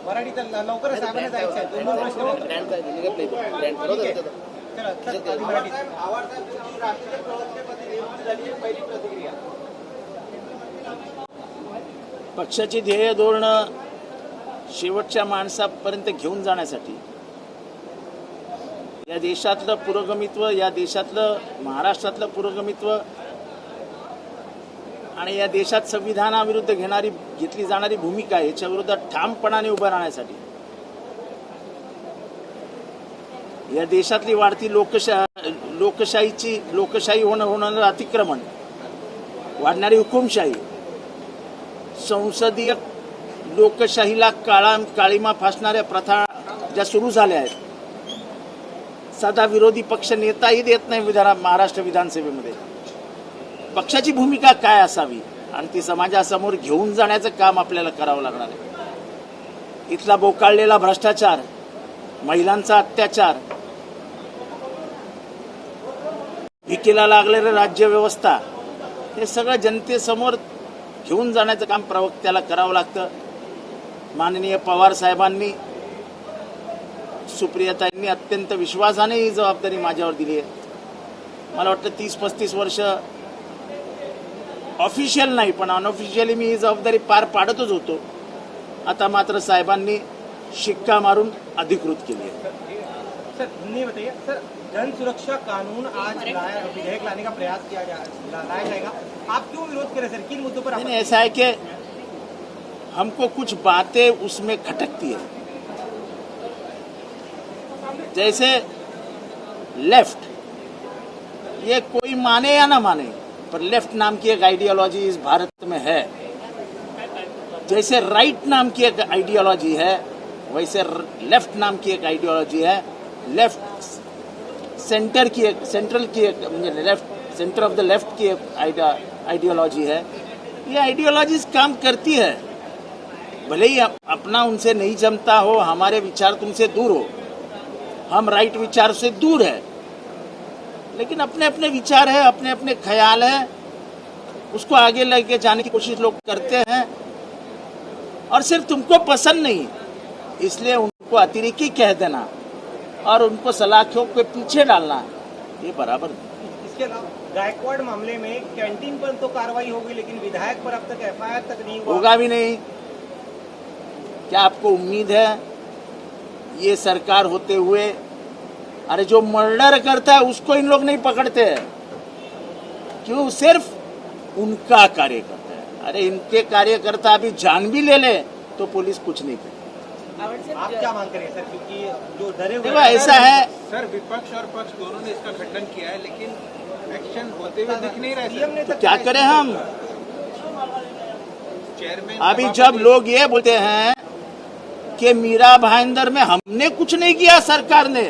मराठीत लवकरच साहेबांना जायचं आहे. दोन प्रश्न पक्षाची ध्येय धोरण शेवटच्या माणसापर्यंत घेऊन जाण्यासाठी या देशातलं पुरोगमित्व, या देशातलं महाराष्ट्रातलं पुरोगमित्व आणि या देशात संविधानाविरुद्ध घेतली जाणारी भूमिका याच्या विरोधात ठामपणाने उभं राहण्यासाठी या देशातली वाढती लोकशाही होणारं अतिक्रमण, वाढणारी हुकुमशाही, संसदीय लोकशाहीला काळीमा फासणाऱ्या प्रथा ज्या सुरू झाल्या आहेत, साधा विरोधी पक्ष नेताही देत नाही महाराष्ट्र विधानसभेमध्ये, पक्षाची भूमिका काय असावी आणि ती समाजासमोर घेऊन जाण्याचं काम आपल्याला करावं लागणार आहे. इथला बोकाळलेला भ्रष्टाचार, महिलांचा अत्याचार, भिकेला लागलेलं राज्य व्यवस्था, हे सगळं जनतेसमोर घेऊन जाण्याचं काम प्रवक्त्याला करावं लागतं. माननीय पवार साहेबांनी, सुप्रियाताईंनी अत्यंत विश्वासाने ही जबाबदारी माझ्यावर दिली आहे. मला वाटतं 30-35 वर्ष ऑफिशियल नाही पण अनऑफिशियली मी ही जबाबदारी पार पाडतच होतो. आता मात्र साहेबांनी शिक्का मारून अधिकृत केली आहे. सर हिंदी में बताइए सर, जन सुरक्षा कानून आज विधेयक लाने का प्रयास लाया जाएगा, आप क्यों विरोध करें सर, किन मुद्दों पर? नहीं, ऐसा है कि हमको कुछ बातें उसमें खटकती है. जैसे लेफ्ट, ये कोई माने या ना माने पर लेफ्ट नाम की एक आइडियोलॉजी इस भारत में है. जैसे राइट नाम की एक आइडियोलॉजी है वैसे लेफ्ट नाम की एक आइडियोलॉजी है. लेफ्ट सेंटर की एक left centre of the left की एक आइडियोलॉजी है. ये आइडियोलॉजीज काम करती है, भले ही अपना उनसे नहीं जमता हो, हमारे विचार तुमसे दूर हो, हम राइट विचार से दूर है, लेकिन अपने अपने विचार है, अपने अपने ख्याल है, उसको आगे लेके जाने की कोशिश लोग करते हैं. और सिर्फ तुमको पसंद नहीं इसलिए उनको अतिरेकी कह देना और उनको सलाखों के पीछे डालना, ये बराबर नहीं. इसके अलावा गायकवाड़ मामले में कैंटीन पर तो कार्रवाई होगी लेकिन विधायक पर अब तक एफआईआर तक नहीं हुआ. होगा भी नहीं. क्या आपको उम्मीद है ये सरकार होते हुए, अरे जो मर्डर करता है उसको इन लोग नहीं पकड़ते हैं? क्यों? सिर्फ उनका कार्यकर्ता है. अरे इनके कार्यकर्ता अभी जान भी ले ले तो पुलिस कुछ नहीं करती. आप क्या मांग करें सर, क्योंकि जो डरे हुए ऐसा है सर, विपक्ष और पक्ष दोनों ने इसका खंडन किया है लेकिन एक्शन होते हुए दिख नहीं रहा. सीएम ने तो क्या करें हम? चेयरमैन अभी जब लोग ये बोलते हैं कि मीरा भाईंदर में हमने कुछ नहीं किया, सरकार ने,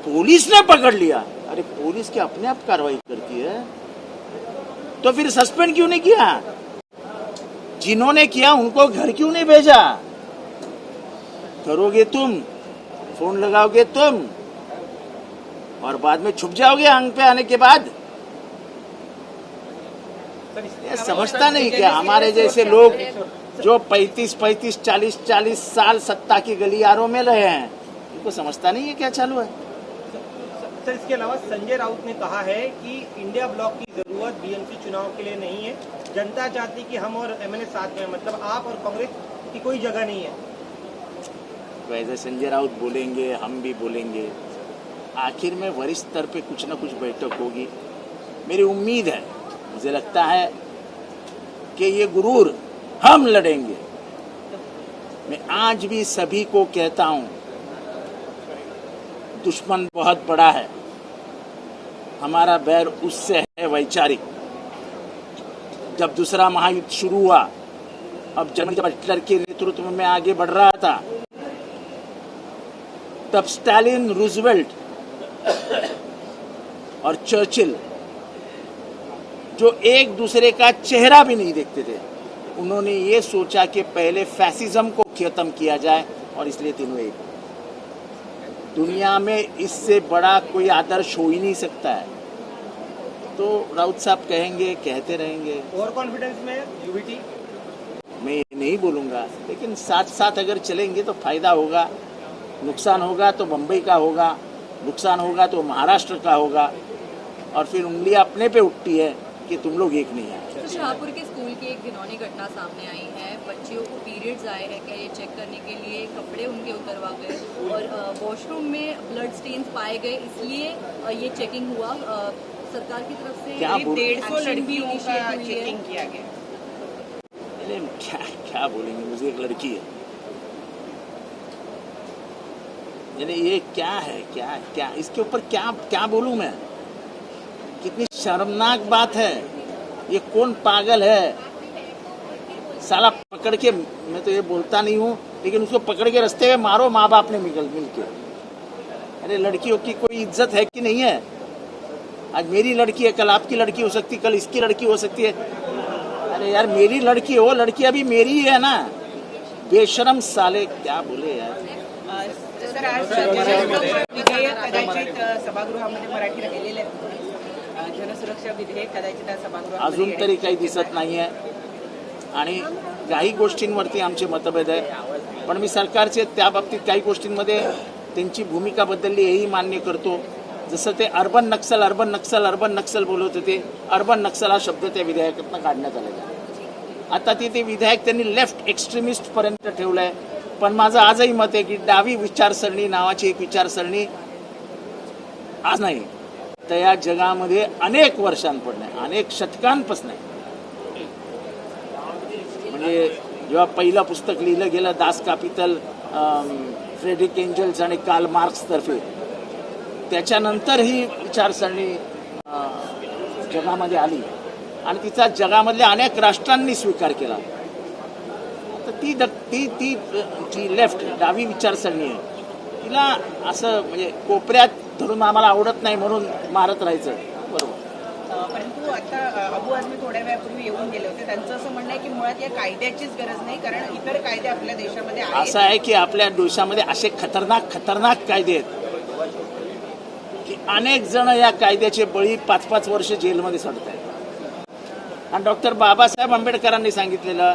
पुलिस ने पकड़ लिया. अरे पुलिस क्या अपने आप कार्रवाई करती है? तो फिर सस्पेंड क्यों नहीं किया? जिन्होंने किया उनको घर क्यों नहीं भेजा? करोगे तुम, फोन लगाओगे तुम और बाद में छुप जाओगे आंग पे आने के बाद. ये समझता नहीं क्या हमारे जैसे लोग जो 35, 40 साल सत्ता की गलियारों में रहे हैं, उनको समझता नहीं है क्या चालू है. सर इसके अलावा संजय राउत ने कहा है कि इंडिया ब्लॉक की जरूरत बीएमसी चुनाव के लिए नहीं है, जनता चाहती कि हम और एमएनए साथ में, मतलब आप और कांग्रेस की कोई जगह नहीं है. वैसे संजय राउत बोलेंगे, हम भी बोलेंगे, आखिर में वरिष्ठ स्तर पे कुछ ना कुछ बैठक होगी. मेरी उम्मीद है, मुझे लगता है कि ये गुरूर हम लड़ेंगे. मैं आज भी सभी को कहता हूं, दुश्मन बहुत बड़ा है, हमारा बैर उससे है वैचारिक. जब दूसरा महायुद्ध शुरू हुआ, अब जब हिटलर के नेतृत्व में आगे बढ़ रहा था, तब स्टालिन, रूजवेल्ट और चर्चिल, जो एक दूसरे का चेहरा भी नहीं देखते थे, उन्होंने ये सोचा कि पहले फैसिज्म को खत्म किया जाए और इसलिए तीनों एक. दुनिया में इससे बड़ा कोई आदर्श हो ही नहीं सकता है. तो राउत साहब कहेंगे, कहते रहेंगे. ओवर कॉन्फिडेंस में यूबीटी मैं नहीं बोलूँगा, लेकिन साथ साथ अगर चलेंगे तो फायदा होगा। नुकसान होगा तो मुंबई का होगा, नुकसान होगा तो महाराष्ट्र का होगा, और फिर उंगलियां अपने पे उठती है कि तुम लोग एक नहीं आए। तो शाहपुर के स्कूल की एक घिनौनी घटना सामने आई है। बच्चियों को पीरियड्स आए हैं, क्या ये चेक करने के लिए कपड़े उनके उतरवा गए और वॉशरूम में ब्लड स्टेन्स पाए गए, इसलिए ये चेकिंग हुआ। सरकार की तरफ से क्या बोल- 150 लड़कियों का चेकिंग किया गया। अरे क्या बोलेंगे, मुझे एक लड़की है, यानी ये क्या है, क्या इसके ऊपर क्या बोलूं मैं? कितनी शर्मनाक बात है। ये कौन पागल है साला, पकड़ के, मैं तो ये बोलता नहीं हूँ, लेकिन उसको पकड़ के रास्ते में मारो माँ बाप ने मिल के। अरे लड़कियों की कोई इज्जत है कि नहीं है? आज मेरी लड़की है, कल आपकी लड़की हो सकती, कल इसकी लड़की हो सकती है। अरे यार मेरी लड़की हो, लड़की अभी मेरी ही है ना। बेशरम साले, क्या बोले यार। सर, आज विधेयक कदाचित सभागृहामध्ये मराठी राहिलेले आहेत. जनसुरक्षा विधेयक कदाचित आज सभागृहामध्ये अजून तरी काही दिसत नाहीये, आणि काही गोष्टींवरती आमचे मतभेद आहे, पण मी सरकारचे त्या बाबतीत काही गोष्टींमध्ये त्यांची भूमिका बदलली हेही मान्य करतो. जसं ते अर्बन नक्सल बोलत होते, अर्बन नक्सल हा शब्द त्या विधेयकातून काढण्यात आलेला आहे. आता ते विधेयक त्यांनी लेफ्ट एक्स्ट्रीमिस्ट पर्यंत ठेवलंय. पण माझं आजही मत आहे की डावी विचारसरणी नावाची एक विचारसरणी आज नाही, तर या जगामध्ये अनेक वर्षांपासून, अनेक शतकांपासून, म्हणजे जेव्हा पहिलं पुस्तक लिहिलं गेलं दास कॅपिटल, फ्रेडरिक एंजल्स आणि कार्ल मार्क्स तर्फे, त्याच्यानंतर ही विचारसरणी जगामध्ये आली आणि तिचा जगामधल्या अनेक राष्ट्रांनी स्वीकार केला. तर ती जी लेफ्ट डावी विचारसरणी आहे, तिला असं म्हणजे कोपऱ्यात धरून आम्हाला आवडत नाही म्हणून मारत राहायचं, बरोबर. परंतु आता अबू आझमी थोड्या वेळापूर्वी येऊन गेले होते. त्यांचं असं म्हणणं आहे की मुळात या कायद्याचीच गरज नाही, कारण इतर कायदे आपल्या देशामध्ये आहेत. असं आहे की आपल्या देशामध्ये असे खतरनाक कायदे आहेत की अनेक जण या कायद्याचे बळी 5-5 वर्ष जेलमध्ये सडत आहेत. आणि डॉक्टर बाबासाहेब आंबेडकरांनी सांगितलेलं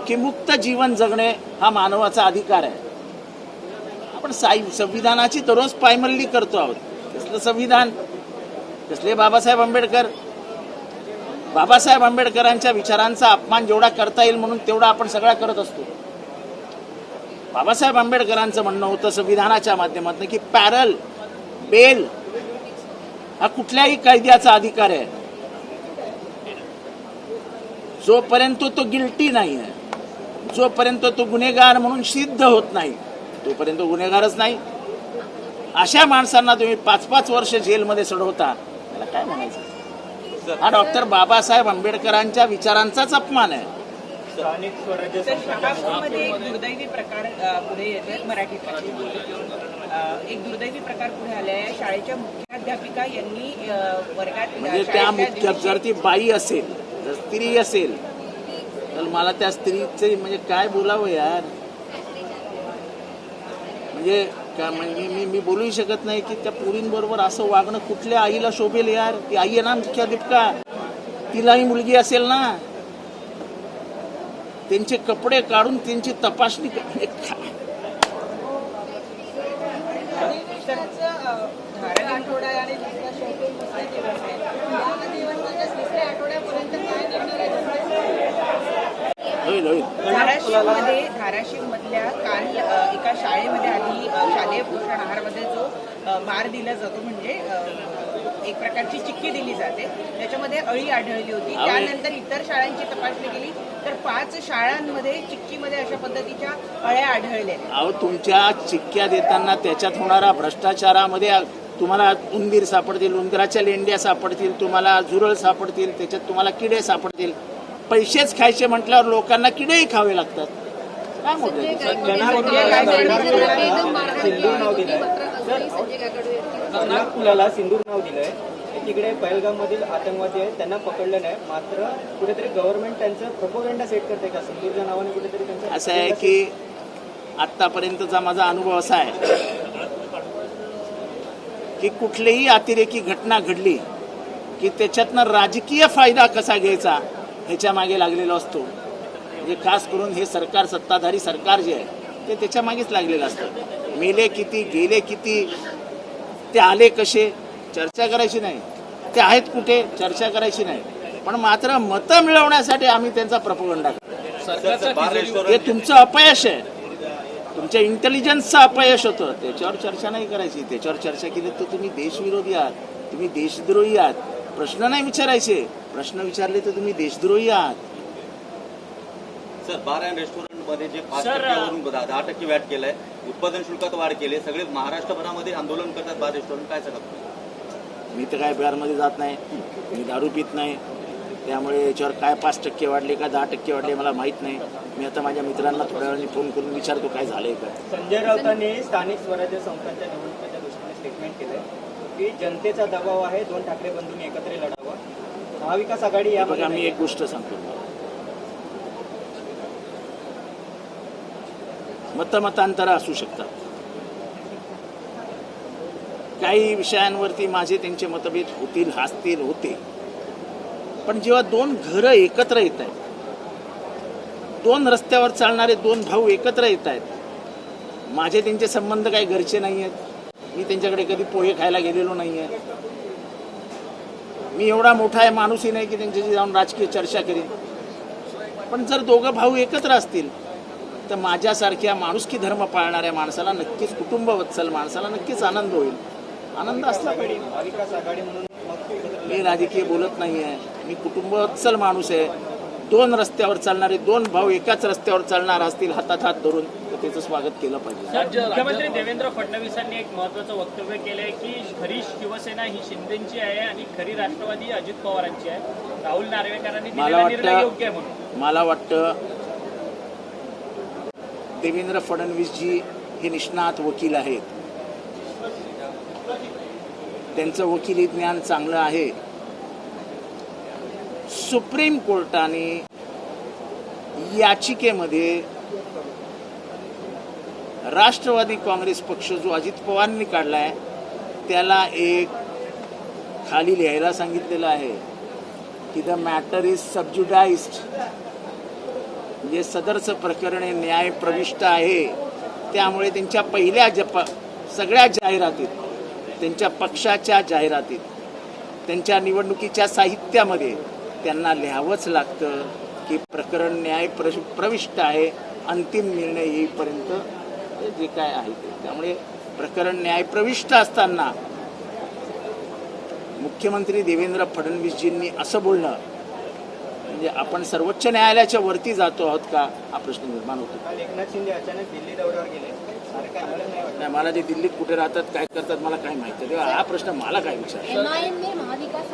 की मुक्त जीवन जगणे हा मानवाचा अधिकार आहे. आपण संविधानाची दररोज पायमल्ली करतो आहोत. कसलं संविधान, कसले बाबासाहेब आंबेडकर? बाबासाहेब आंबेडकरांच्या विचारांचा अपमान जेवढा करता येईल म्हणून तेवढा आपण सगळा करत असतो. बाबासाहेब आंबेडकरांचं म्हणणं होतं संविधानाच्या माध्यमातून की पॅरल, बेल हा कुठल्याही कायद्याचा अधिकार आहे. जोपर्यंत तो गिल्टी नाही आहे, जोपर्यंत तो गुन्हेगार म्हणून सिद्ध होत नाही, तोपर्यंत गुन्हेगारच नाही. अशा माणसांना तुम्ही 5-5 वर्ष जेलमध्ये सडवता, त्याला काय म्हणायचं? हा डॉक्टर बाबासाहेब आंबेडकरांच्या विचारांचाच अपमान आहे. स्थानिक स्वराज्य तर शहापूरमध्ये एक दुर्दैवी प्रकार पुढे येतोय. मराठीत एक दुर्दैवी प्रकार पुढे आले आहे. शाळेच्या मुख्याध्यापिका यांनी वर्गात म्हणजे त्या शाळेच्या मुख्य दिवशी- जर ती बाई असेल, जर स्त्री असेल, तर मला त्या स्त्रीचे म्हणजे काय बोलावं यार. म्हणजे मी बोलूही शकत नाही की त्या पोरींबरोबर असं वागणं कुठल्या आईला शोभेल यार. ती आई आहे ना मुख्याध्यापिका, तिलाही मुलगी असेल ना. त्यांचे कपडे काढून त्यांची तपासणी धारण आठवडा आणि दुसरा शेवटी दुसरा दिवस आहे. या दिवसाच्या तिसऱ्या आठवड्यापर्यंत काय निर्णय होईल. धाराशिव मधल्या काल एका शाळेमध्ये आधी शालेय पोषण आहारमध्ये जो मार दिला जातो, म्हणजे एक प्रकारची चिक्की दिली जाते, त्याच्यामध्ये अळी आढळली होती. त्यानंतर इतर शाळांची तपासणी केली तर 5 शाळांमध्ये चिक्कीमध्ये अशा पद्धतीच्या अळ्या आढळल्या. अहो, तुमच्या चिक्क्या देताना त्याच्यात होणारा भ्रष्टाचारामध्ये तुम्हाला उंदीर सापडतील, उंदराच्या लेंड्या सापडतील, तुम्हाला झुरळ सापडतील, त्याच्यात तुम्हाला किडे सापडतील. पैसेच खायचे म्हटल्यावर लोकांना किडेही खावे लागतात. काय मोठं नागपुराला सिंदूर नाव दिलंय. तिकडे पहलगाम मधील आतंकवादी आहेत, त्यांना पकडलं नाही, मात्र कुठेतरी गव्हर्नमेंट त्यांचं प्रोपोगंडा सेट करते का सिंदूरच्या नावाने? कुठेतरी त्यांचं असं आहे की आतापर्यंतचा माझा अनुभव असा आहे की कुठलीही अतिरेकी घटना घडली की त्याच्यातनं राजकीय फायदा कसा घ्यायचा ह्याच्या मागे लागलेला असतो. म्हणजे खास करून हे सरकार, सत्ताधारी सरकार जे आहे ते त्याच्या मागेच लागलेलं असतं. मेले किती, गेले किती, ते आले कसे, चर्चा करायची नाही. ते आहेत कुठे, चर्चा करायची नाही. पण मात्र मतं मिळवण्यासाठी आम्ही त्यांचा प्रपोगंडा करतो. हे तुमचं अपयश आहे, तुमच्या इंटेलिजन्सचं अपयश होतं. त्याच्यावर चर्चा नाही करायची. त्याच्यावर चर्चा केली तर तुम्ही देशविरोधी आहात, तुम्ही देशद्रोही आहात. प्रश्न नाही विचारायचे, प्रश्न विचारले तर तुम्ही देशद्रोही आहात. सर, बार अँड रेस्टॉरंटमध्ये जे 5%वरून 10% वॅट केलंय, उत्पादन शुल्कात वाढ केली, सगळे महाराष्ट्रभरामध्ये आंदोलन करतात बार रेस्टॉरंट, काय सांगतो? मी तर काय बारमध्ये जात नाही, मी दारू पित नाही. त्यामुळे याच्यावर काय 5% वाढले का 10% वाढले मला माहीत नाही. मी आता माझ्या मित्रांना थोड्या वेळाने फोन करून विचारतो काय झालंय काय. संजय राऊतांनी स्थानिक स्वराज्य संस्थांच्या निवडणुकीच्या दृष्टीने स्टेटमेंट केलंय की जनतेचा दबाव आहे, 2 ठाकरे बंधूंनी एकत्र लढावं. महाविकास आघाडी या बघा, मी एक गोष्ट सांगतो, मतमतांतर असू शकतात. काही विषयांवरती माझे त्यांचे मतभेद होतील, असतील, होते. पण जेव्हा 2 घरं एकत्र येत आहेत, 2 रस्त्यावर चालणारे 2 भाऊ एकत्र येत आहेत, माझे त्यांचे संबंध काही घरचे नाही आहेत. मी त्यांच्याकडे कधी पोहे खायला गेलेलो नाही आहे. मी एवढा मोठा आहे माणूसही नाही की त्यांच्याशी जाऊन राजकीय चर्चा करेन. पण जर दोघं भाऊ एकत्र असतील तर माझ्यासारख्या माणुसकी धर्म पाळणाऱ्या माणसाला नक्कीच, कुटुंबवत्सल माणसाला नक्कीच आनंद होईल. आनंद असला पाहिजे. महाविकास आघाडी म्हणून मी राजकीय बोलत नाही आहे, मी कुटुंबवत्सल माणूस आहे. 2 रस्त्यावर चालणारे 2 भाऊ एकाच रस्त्यावर चालणार असतील हातात हात धरून तर त्याचं स्वागत केलं पाहिजे. मुख्यमंत्री देवेंद्र फडणवीसांनी एक महत्त्वाचं वक्तव्य केलंय की खरी शिवसेना ही शिंदेची आहे आणि खरी राष्ट्रवादी अजित पवारांची आहे. राहुल नार्वेकरांनी दिलेला निर्णय योग्य आहे म्हणून. मला वाटतं देवेंद्र फडणवीसजी हे निष्णात वकील आहेत. त्यांचं वकिली ज्ञान चांगलं आहे. सुप्रीम कोर्टाने याचिकेमध्ये राष्ट्रवादी काँग्रेस पक्ष जो अजित पवारांनी काढलाय त्याला एक खाली लिहायला सांगितलेलं आहे की द मॅटर इज सबज्युडाइज्ड. म्हणजे सदरचं प्रकरण हे न्याय प्रविष्ट आहे. त्यामुळे त्यांच्या पहिल्या सगळ्या जाहिरातीत, त्यांच्या पक्षाच्या जाहिरातीत, त्यांच्या निवडणुकीच्या साहित्यामध्ये त्यांना लिहावंच लागतं की प्रकरण न्याय प्रविष्ट आहे. अंतिम निर्णय येईपर्यंत जे काय आहे ते. त्यामुळे प्रकरण न्याय प्रविष्ट असताना मुख्यमंत्री देवेंद्र फडणवीसजींनी असं बोलणं म्हणजे आपण सर्वोच्च न्यायालयाच्या वरती जातो आहोत का, हा प्रश्न निर्माण होतो. काल एकनाथ शिंदे अचानक दिल्ली दौऱ्यावर गेले. नाही, मला ते दिल्लीत कुठे राहतात, काय करतात मला काय माहिती. तेव्हा हा प्रश्न मला काय विचार. MIM ने महाविकास